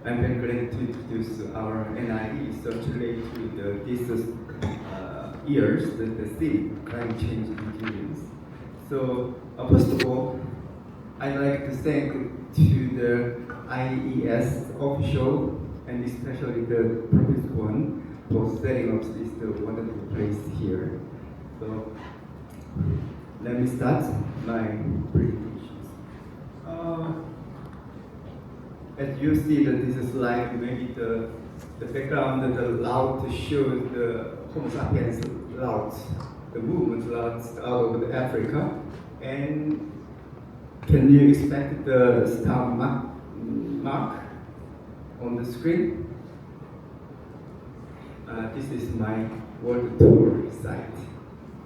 I'm very glad to introduce our NIE, so related to this year's the theme, climate change resilience. So first of all, I'd like to thank to the IES official and especially the Professor one for setting up this wonderful place here. So let me start my presentations. As you see that this is like maybe the background, the route shows the Homo sapiens route, the movement routes out of Africa. And can you expect the star mark on the screen? This is my world tour site.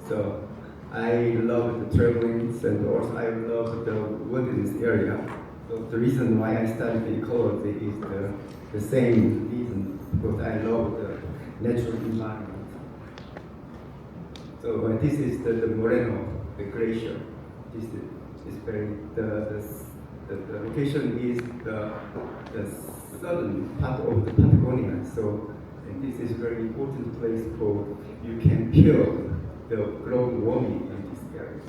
So I love the traveling and also I love the wilderness area. So the reason why I studied ecology is the same reason, because I love the natural environment. So this is the Moreno, the glacier. This is very the location is the southern part of the Patagonia. So this is very important place for you can feel the global warming in this area.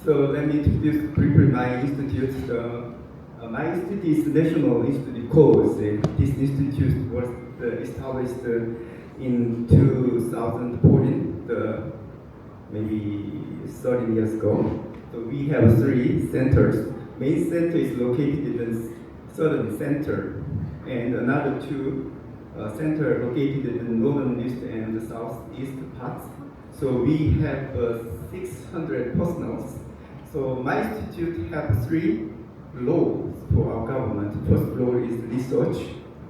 So let me introduce briefly my institute. My institute is National Institute Course. This institute was established in 2014, maybe 30 years ago. So we have 3 centers. Main center is located in the southern center, and another 2 center located in the northern east and the southeast parts. So we have 600 personnel. So my institute has 3 roles for our government. First role is research,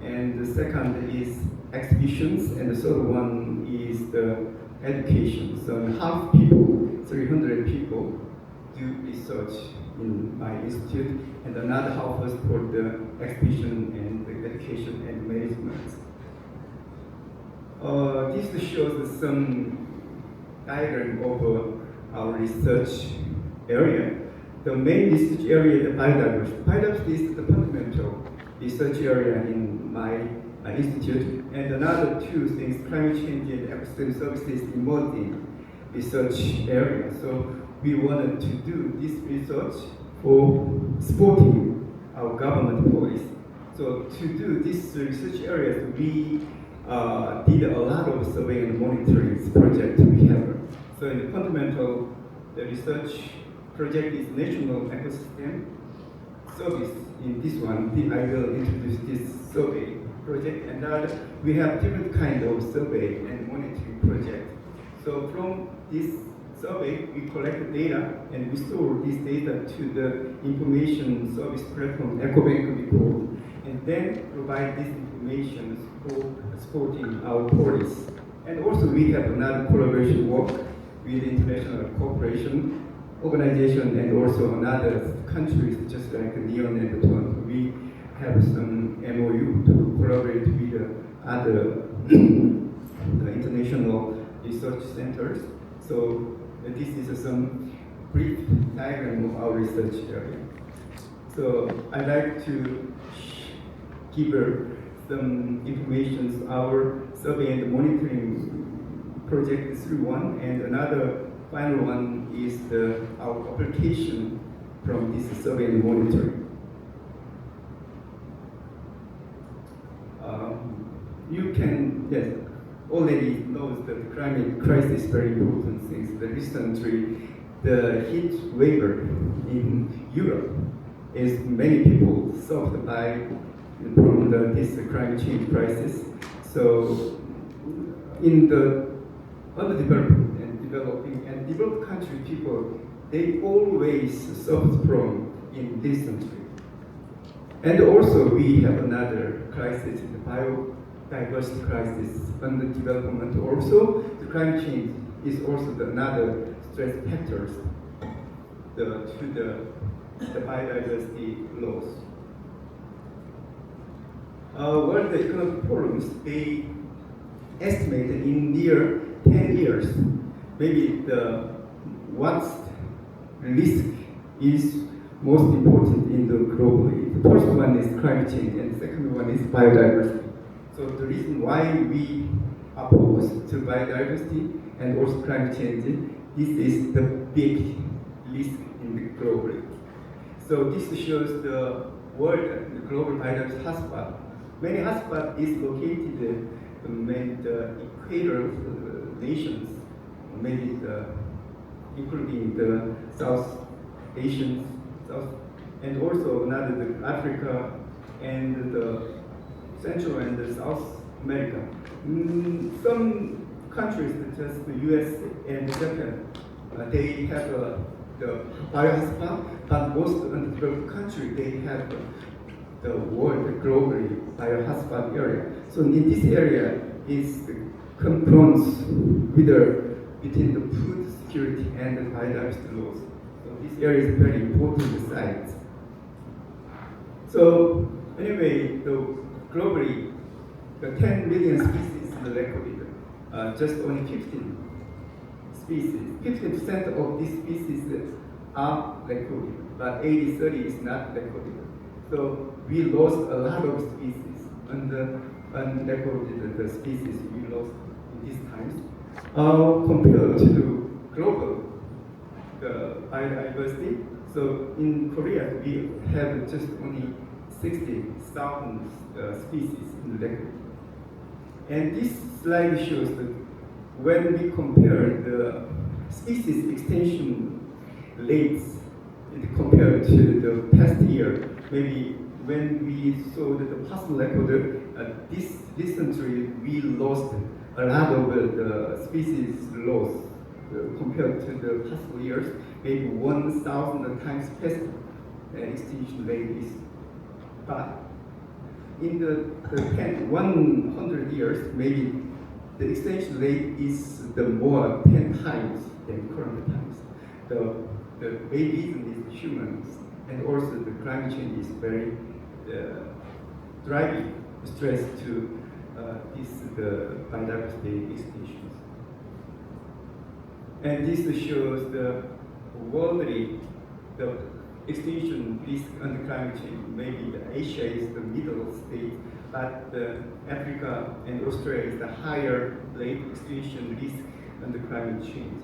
and the second is exhibitions, and the third one is the education. So half people, 300 people, do research in my institute, and another half is for the exhibition and the education and management. This shows some diagram of our research area. The main research area is the biodiversity. Biodiversity is the fundamental research area in my institute. And another 2 things, climate change and ecosystem services emerging research area. So we wanted to do this research for supporting our government policy. So to do this research areas, we did a lot of survey and monitoring project we have. So in the fundamental, the research project is National Ecosystem Service. In this one, I will introduce this survey project, and we have different kind of survey and monitoring project. So from this survey, we collect data and we store this data to the information service platform EcoBank report, and then provide this information for supporting our policy. And also we have another collaboration work with international cooperation organization and also another countries just like Neon and Toronto. We have some MOU to collaborate with other the international research centers. So this is some brief diagram of our research area. So I'd like to give some information. Our survey and monitoring project is through one, and another final one is our application from this survey and monitoring. You can, yes, already knows that the climate crisis is very important since the recently the heat wave in Europe is many people suffered by from this climate change crisis. So in the underdeveloped and developing and developed country people, they always suffer from in this country. And also we have another crisis, the biodiversity crisis under development. Also the climate change is also another stress factors to the biodiversity loss. World Economic Forums, they estimate in near 10 years, maybe what's risk is most important in the globally, first one is climate change, and the second one is biodiversity. So the reason why we are opposed to biodiversity and also climate change, this is the big risk in the global. So this shows the world, the global biodiversity hotspot. Many hotspot is located in the equator nations, maybe including the South Asian, and also another the Africa and the Central and the South America. Some countries such as the US and Japan, they have the biohotspot, but most undeveloped countries they have the world globally biohotspot area. So in this area is confronts with between the food security and the biodiversity laws. So this area is very important site. So anyway, globally, the 10 million species in the recorded, just only 15 species. 15% of these species are recorded, but 80-30 is not recorded. So we lost a lot of species, and unrecorded the species we lost in these times. Compared to global biodiversity, so in Korea we have just only 60,000 species in the record. And this slide shows that when we compare the species extinction rates compared to the past year, maybe when we saw that the possible record, this recently we lost a lot of the species loss compared to the past years, maybe 1,000 times past extinction rate is. But in the 100 years, maybe the extinction rate is the more 10 times than current times. The main reason is humans, and also the climate change is very driving stress to the biodiversity extinctions. And this shows the worldly the extinction risk under climate change. Maybe Asia is the middle state, but Africa and Australia is the higher rate extinction risk under climate change.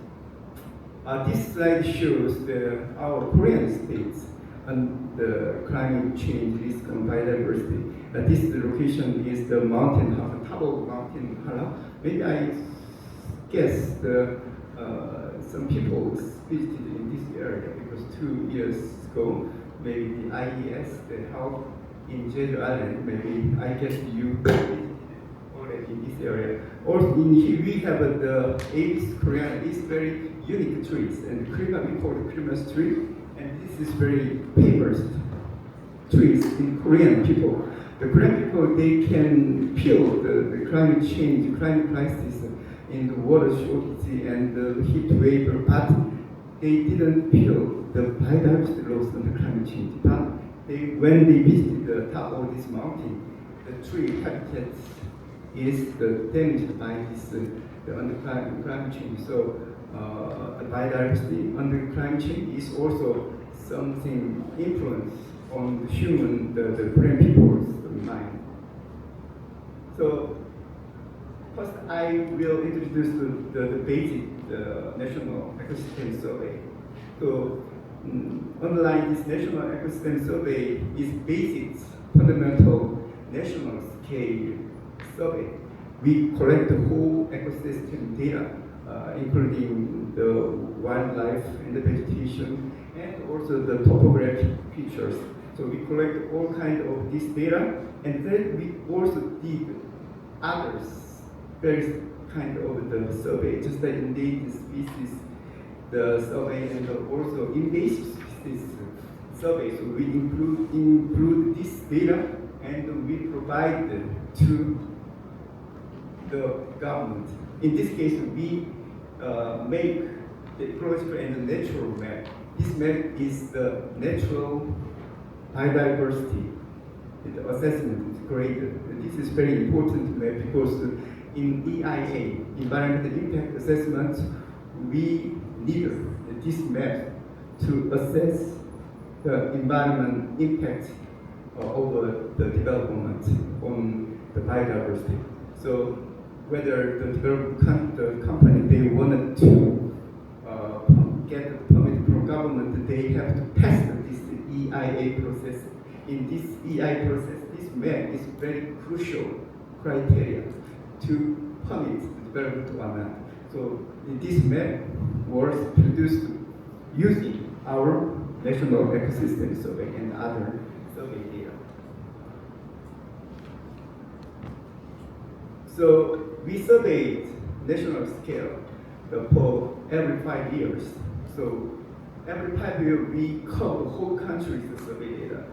This slide shows our Korean states and the climate change risk and biodiversity. This location is the mountain, the top of Mountain Hala. Maybe I guess some people visited in this area because 2 years ago, maybe the IES, the health in Jeju Island, maybe I guess you visited already in this area. Also in here we have the Avis Koreana, it's very unique trees, and we call it Christmas tree, and this is very famous trees in Korean people. The Korean people, they can feel the climate change, climate crisis in the water shortage and the heat wave, but they didn't feel the biodiversity loss and the climate change. But when they visited the top of this mountain, the tree habitat is damaged by this under climate change. So the biodiversity under climate change is also something influence on the human, the Korean people's mind. So first I will introduce the basic National Ecosystem Survey. So underlying this National Ecosystem Survey is basic, fundamental national scale survey. We collect the whole ecosystem data, including the wildlife and the vegetation, and also the topographic features. So we collect all kinds of this data, and then we also did others, various kind of the survey, just like endangered species, the survey, and also invasive species survey. So we include this data, and we provide to the government. In this case, we make the ecological and the natural map. This map is the natural biodiversity. The assessment is created. This is very important map because in EIA, environmental impact assessment, we need this map to assess the environment impact over the development on the biodiversity. So whether the company they wanted to get the permit from government, they have to test this EIA process. In this EIA process, this map is very crucial criteria to permit the development or not. So this map was produced using our National Ecosystem Survey and other survey data. So we surveyed national scale for every 5 years. So every 5 years we cover the whole country's survey data.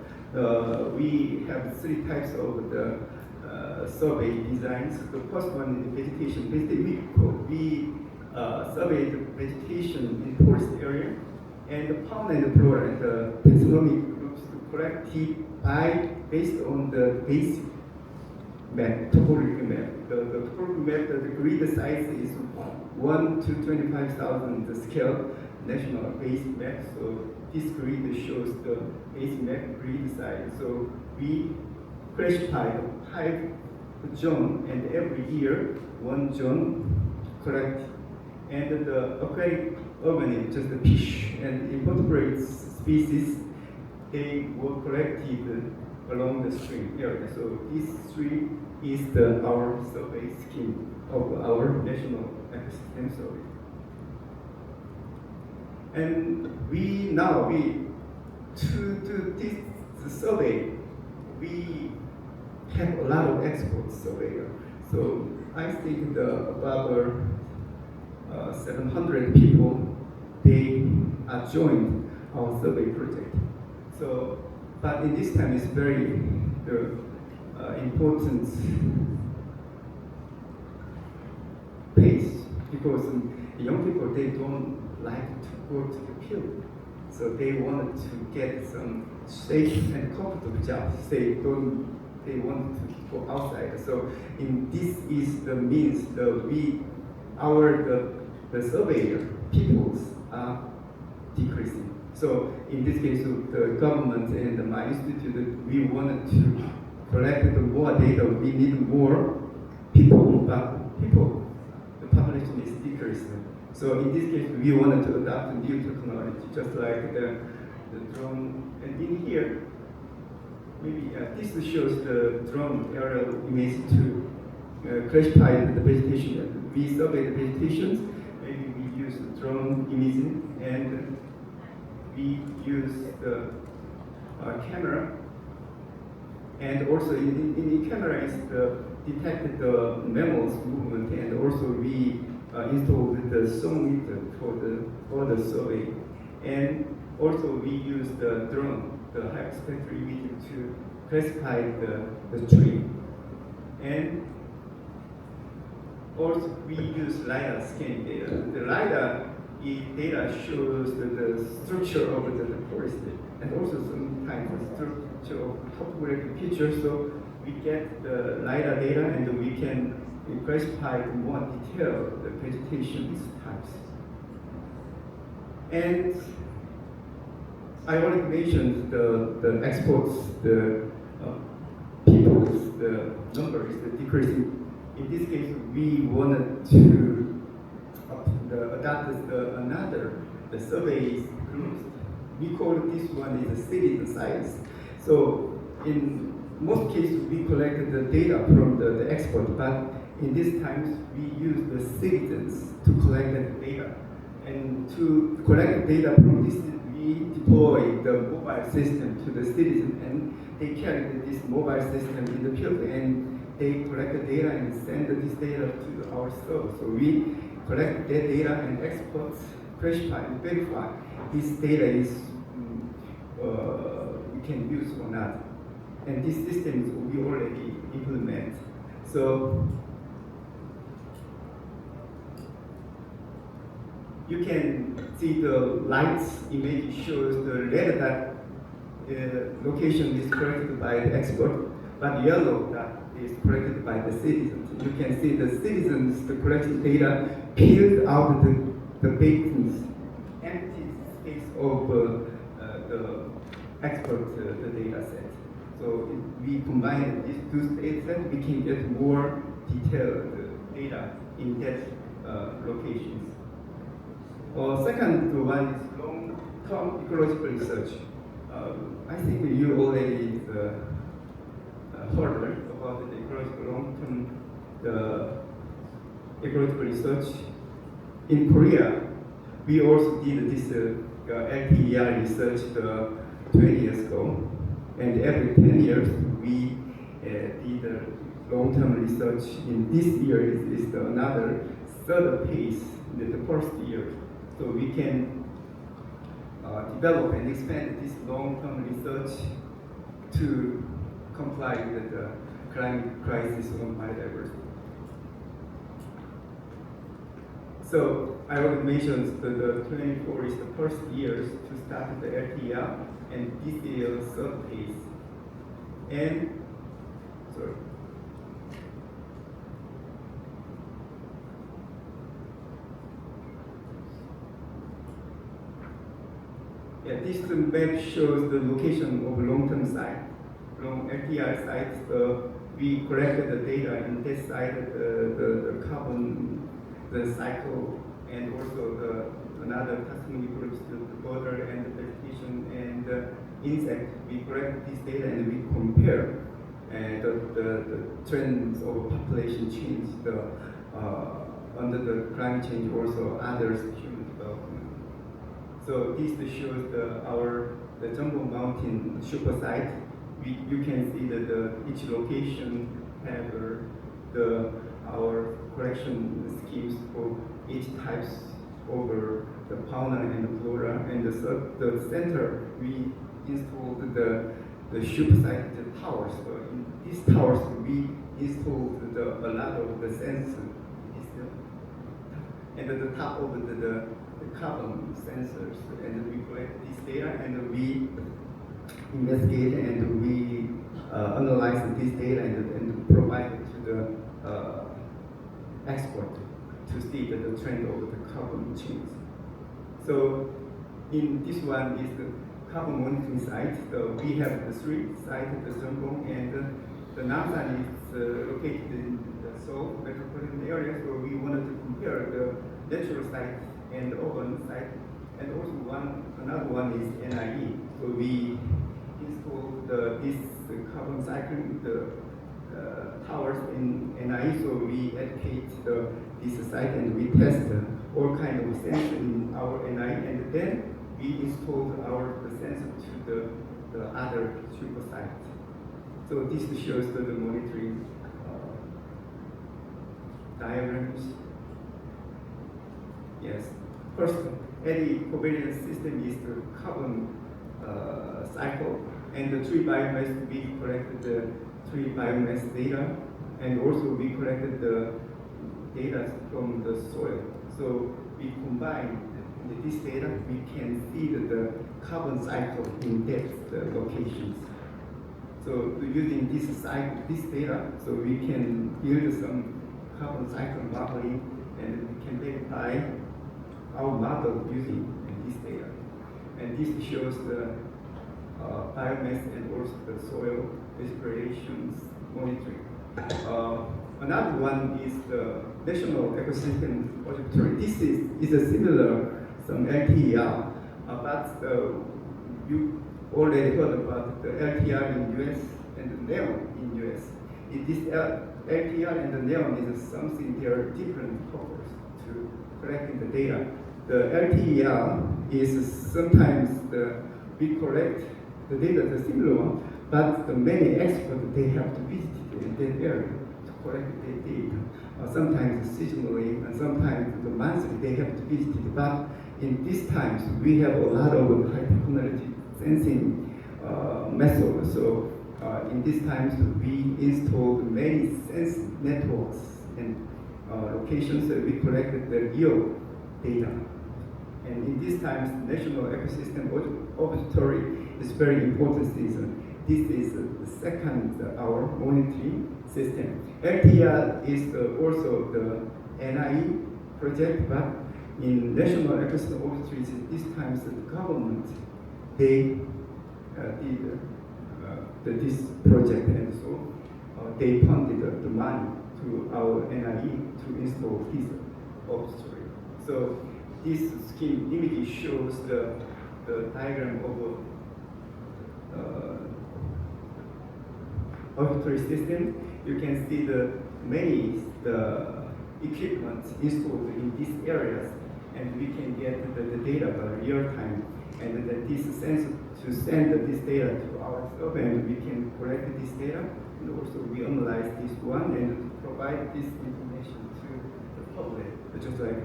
We have 3 types of the survey designs. The first one is vegetation. Basically, we survey the vegetation in forest area and the fauna and the flora and the taxonomic groups collected based on the basic map, topographic map. The topographic map, the grid size is 1 to 25,000 scale national base map. So this grid shows the base map grid size. So we classify the 5 zone, and every year 1 zone collect. And the aquatic organism, just the fish and invertebrate species, they were collected along the stream area. So this stream is our survey scheme of our National Ecosystem Survey. And to do this survey, we have a lot of expert surveyor. So I think about 700 people, they are joined our survey project. So, but in this time, it's very important pace, because young people, they don't like to go to the field. So they wanted to get some safe and comfortable jobs. They want to go outside. So in this is the means that the surveyor peoples are decreasing. So in this case, the government and my institute, we wanted to collect more data. We need more people, but the population is decreasing. So in this case, we wanted to adopt a new technology, just like the drone. And in here, maybe this shows the drone aerial image to classify the vegetation. We survey the vegetation. Maybe we use the drone imaging, and we use the camera. And also in the camera is detected the mammals movement, and also we installed the zone meter for the survey. And also we use the drone, the high spectral imaging, to classify the tree. And also we use LiDAR scanning data. The LiDAR data shows the structure of the forest, and also sometimes the structure of topographic features. So we get the LiDAR data, and we can classify in more detail the vegetation types. And I already mentioned the exports, the peoples, the number is decreasing. In this case, we wanted to adopt another survey group. We call this one is a citizen science. So in most cases, we collected the data from the expert, but in these times, we use the citizens to collect the data. And to collect the data from this, we deploy the mobile system to the citizen, and they carry this mobile system in the field, and they collect the data and send this data to our server. So we collect that data, and experts classify and verify this data is we can use or not. And these systems we already implement. So you can see the light image shows the red dot location is collected by the expert, but yellow dot is collected by the citizens. You can see the citizens, the collected data peeled out the vacant empty space of the expert the data set. So if we combine these two data sets, we can get more detailed data in that locations. Second one is long-term ecological research. I think you already heard about the ecological long-term ecological research. In Korea, we also did this LTER research 20 years ago, and every 10 years we did long-term research. In this year is another third phase, the first year. So we can develop and expand this long-term research to comply with the climate crisis on biodiversity. So I already mentioned that the 24 is the first year to start the LTR, and this is the third phase. And sorry. Yeah, this map shows the location of long-term site. From LTR sites, we collected the data in this site, the carbon, the cycle, and also another taxonomy groups, the border and the vegetation and the insect. We collect this data and we compare the trends of population change under the climate change, also others human development. So this shows the Jumbo Mountain super site. You can see that each location have our collection schemes for each types over the fauna and the flora. And the center, we installed the super site, the towers. So in these towers, we installed a lot of the sensors. And at the top of the carbon sensors, and we collect this data and we investigate and we analyze this data and provide it to the expert to see the trend of the carbon change. So in this one is the carbon monitoring site. So we have the three sites, the Jumbo, and the Namsan is located in the Seoul metropolitan area. So we wanted to compare the natural site and the urban site, and also another one is NIE. So we installed this carbon cycling towers in NIE. So we educate this site and we test all kind of sensors in our NIE, and then we installed the sensor to the other super sites. So this shows the monitoring diagrams. Yes. First, any covariance system is the carbon cycle, and the tree biomass, we collected the tree biomass data, and also we collected the data from the soil. So we combine this data, we can see the carbon cycle in depth locations. So using this data, so we can build some carbon cycle modeling, and we can verify our model using this data. And this shows the biomass and also the soil respirations monitoring. Another one is the National Ecosystem Observatory. This is a similar some LTER, but you already heard about the LTER in US and the NEON in US. This LTER and the NEON is something, they are different purpose to collecting the data. The LTER is sometimes we collect the data, the similar one, but the many experts, they have to visit that area to collect the data. Sometimes seasonally and sometimes the monthly they have to visit it. But in these times, we have a lot of high technology sensing methods. So in these times, we installed many sense networks and locations that we collected the real data. And in these times, National Ecosystem Observatory is very important season. This is the second our monitoring system. LTR is also the NIE project, but in National Ecosystem Observatory, this time the government, they did this project, and so they funded the money to our NIE to install this observatory. So this scheme image shows the diagram of observatory system. You can see the equipment installed in these areas, and we can get the data by real time. And that this sends to send this data to our server, and we can collect this data, and also we analyze this one and provide this information to the public. Just like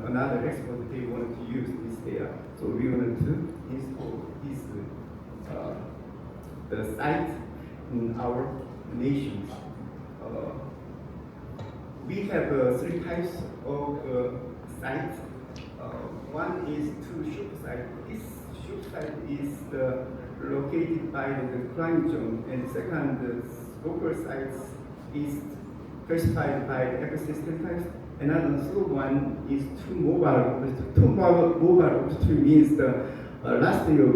another expert, they wanted to use this data, so we wanted to install this the site in our nations. We have three types of sites. One is to shoot site. This shoot site is located by the climate zone, and second, the local sites is classified by the ecosystem types. Another third one is two mobile. Two mobile observatory means last year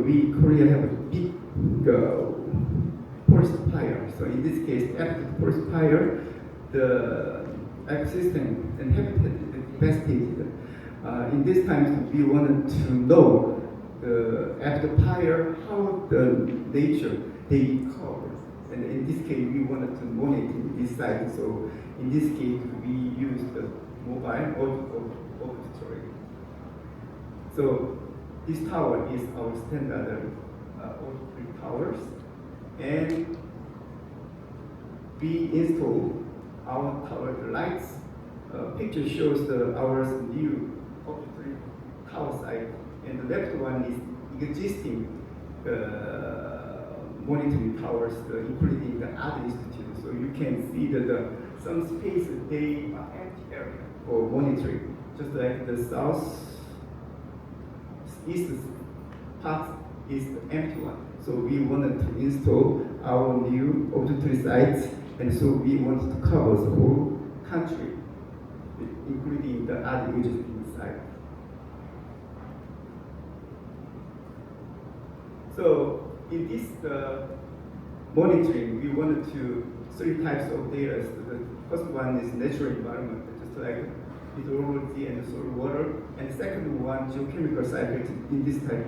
Korea have a big forest fire. So in this case, after the forest fire, the ecosystem and habitat is devastated. In this time, we wanted to know after fire how the nature they recover. And in this case, we wanted to monitor this site. So in this case, we used the mobile observatory. So this tower is our standard observatory towers, and we install our tower lights. Picture shows our new observatory tower site, and the left one is existing monitoring towers, including the other institutes. So you can see that some spaces they are empty area for monitoring, just like the south east part is the empty one. So we wanted to install our new observatory sites, and so we wanted to cover the whole country, including the other existing sites. So in this monitoring, we wanted to three types of data. So the first one is natural environment, just like hydrology and soil water. And the second one, geochemical cycles. In this type,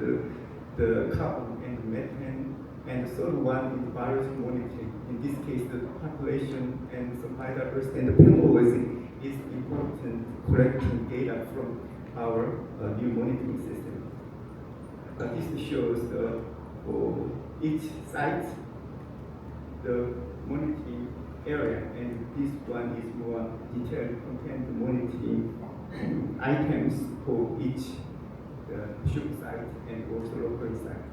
the carbon and methane. And the third one is virus monitoring. In this case, the population and some biodiversity and the penology is important collecting data from our new monitoring system. This shows for each site the monitoring area, and this one is more detailed content monitoring items for each shoot site and also local site.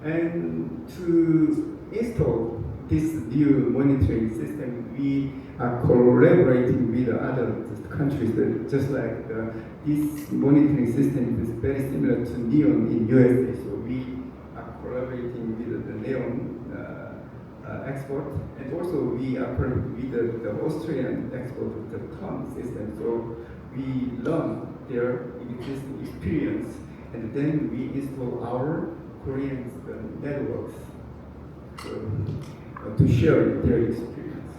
And to install this new monitoring system, we are collaborating with other countries. Just like this monitoring system is very similar to NEON in USA. So we are collaborating with the NEON export, and also we are collaborating with the Austrian export of the CON system. So we learn their existing experience, and then we install our Korean networks to share their experience.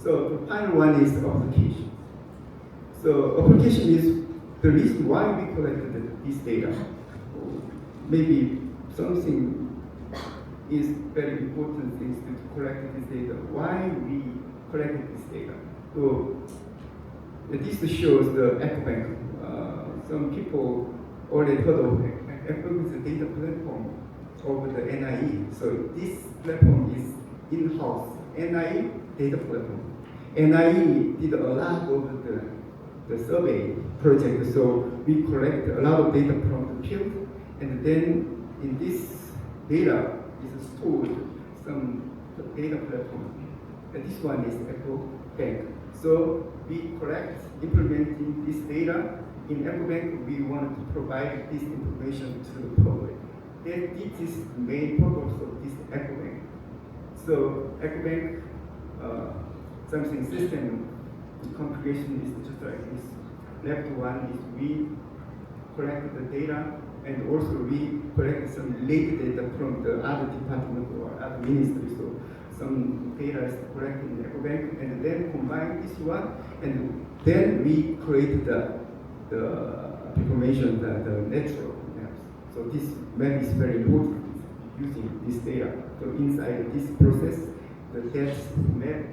So the final one is application. So application is the reason why we collected this data. Maybe something is very important things to collect this data. Why we collected this data? So this shows the EcoBank. Some people already heard of EcoBank is a data platform of the NIE. So this platform is in-house NIE data platform. NIE did a lot of the survey project, so we collect a lot of data from the field, and then in this data is stored some data platform. And this one is EcoBank. So we collect, implementing this data in EcoBank. We want to provide this information to the public. Then this is the main purpose of this EcoBank. So EcoBank something system configuration is just like this. left one is we collect the data, and also we collect some related data from the other department or other ministry. So some data is collected in the EcoBank, and then combine this one, and then we create the information, the natural maps. So this map is very important using this data. So inside this process, the depth map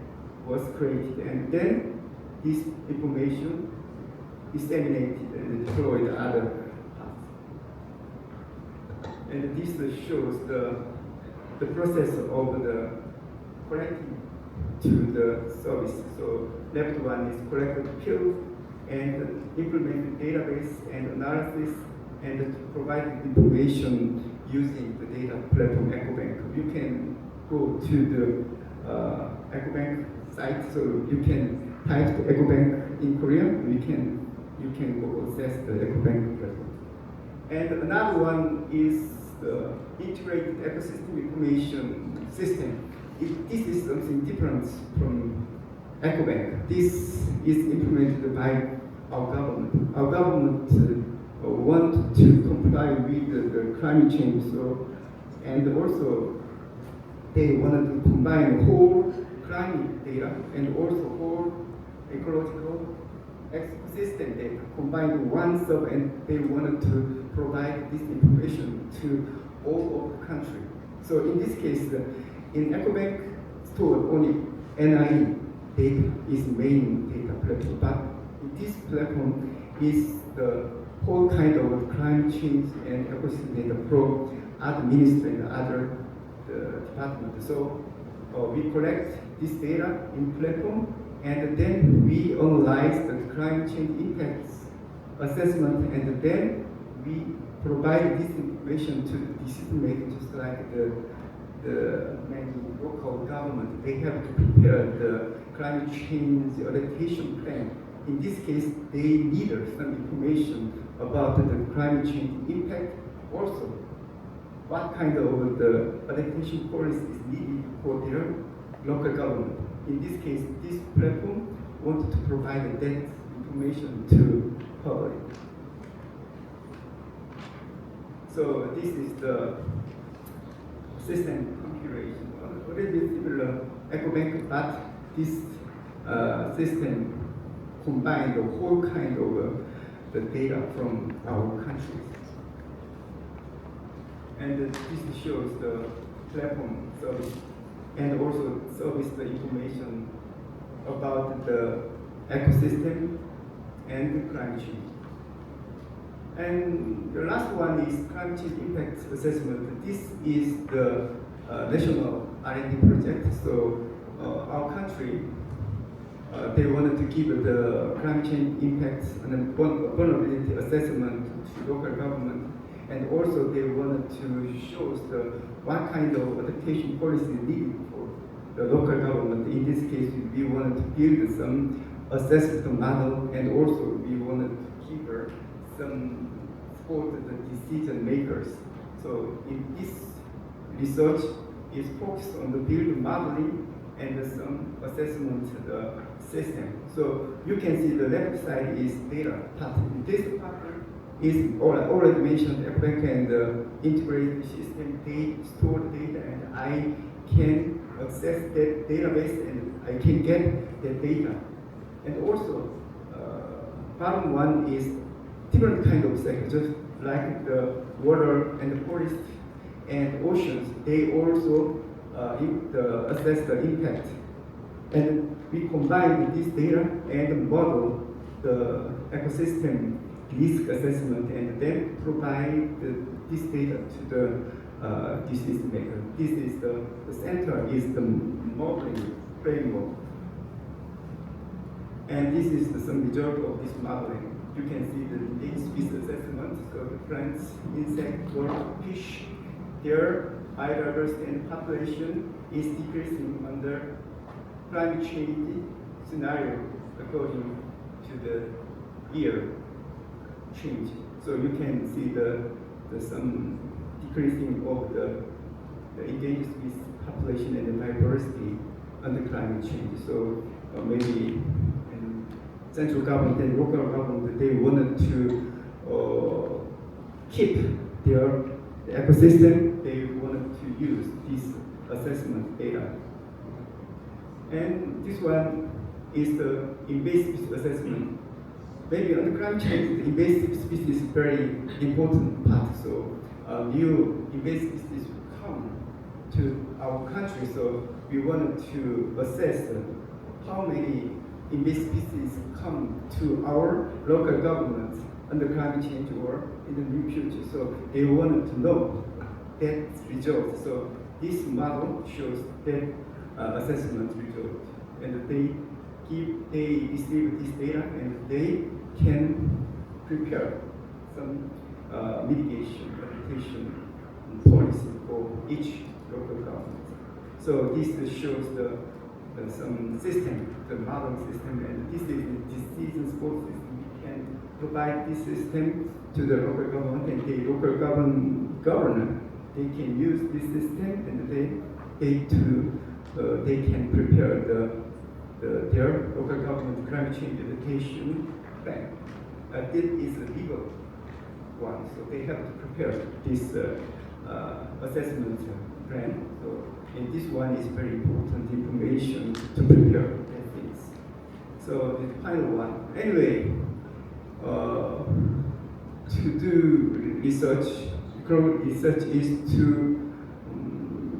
was created, and then this information disseminated and deployed to other parts. And this shows the process of the collecting to the service. So left one is collect the field and implement the database and analysis and provide information using the data platform EcoBank. You can go to the EcoBank site, so you can type the EcoBank in Korean. You can go access the EcoBank platform. And another one is the integrated ecosystem information system. This is something different from EcoBank. This is implemented by our government. Our government want to comply with the climate change, and also they wanted to combine whole climate data and also whole ecological ecosystem data combined in one server, and they wanted to provide this information to all of the country. So in this case, in EcoBank store only NIE data is main data platform, but in this platform is the whole kind of climate change and ecosystem data from other ministry and other departments. So we collect this data in platform, and then we analyze the climate change impacts assessment, and then we provide this information to the decision makers, just like the many local government. They have to prepare the climate change adaptation plan. In this case, they need some information about the climate change impact. Also, what kind of the adaptation policy is needed for their local government. In this case, this platform wanted to provide that information to public. So this is the system configuration. A little bit similar EcoBank, but this system combined the whole kind of the data from our countries. And this shows the platform service and also service the information about the ecosystem and the climate change. And the last one is climate change impact assessment. This is the national R&D project. So our country, they wanted to give the climate change impacts and vulnerability assessment to local government. And also they wanted to show what kind of adaptation policy is needed for the local government. In this case, we wanted to build some assessment model, and also we wanted to give some support the decision makers. So in this research is focused on the build modeling and some assessment system. So you can see the left side is data part. This part is already mentioned EcoBank and integrated system. They store the data, and I can access that database and I can get the data. And also, bottom one is different kind of sectors, like the water and the forest and oceans. They also assess the impact. And we combine this data and model the ecosystem risk assessment, and then provide this data to the decision maker. This is the center is the modeling framework. And this is some result of this modeling. You can see the endangered species assessment. So the plants, insect, bird, fish, their biodiversity and population is decreasing under climate change scenario according to the year change. So you can see the some decreasing of the endangered species population and the diversity under climate change. So maybe central government and local government, they wanted to keep their ecosystem. They wanted to use this assessment data. And this one is the invasive assessment. Maybe on the climate change, the invasive species is very important part. So new invasive species come to our country. So we wanted to assess how many invasive species come to our local government under climate change or in the near future. So they wanted to know that result. So this model shows that assessment result, and they receive this data and they can prepare some mitigation, adaptation policy for each local government. So this shows some system, the model system, and this is the decision support system. We can provide this system to the local government, and the local governor, they can use this system, and they can prepare their local government climate change adaptation plan. This is a legal one, so they have to prepare this assessment plan. So, and this one is very important information to prepare things. So the final one. Anyway, to do research, economic research is to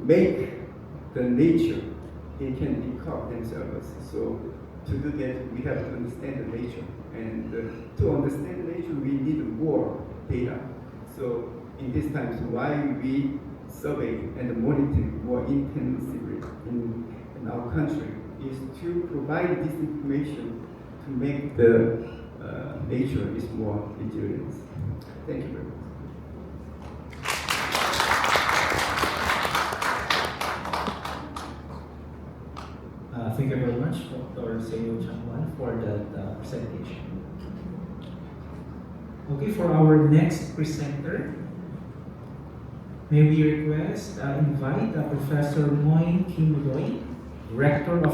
make the nature, they can recover themselves. So to do that, we have to understand the nature. And to understand the nature, we need more data. So in these times, why we survey and monitor more intensively in our country is to provide this information to make the nature is more resilient. Thank you very much. Thank you very much, Dr. Seo Changwan, for that presentation. Okay, for our next presenter, may we invite Professor Moin Kim Roy, Rector of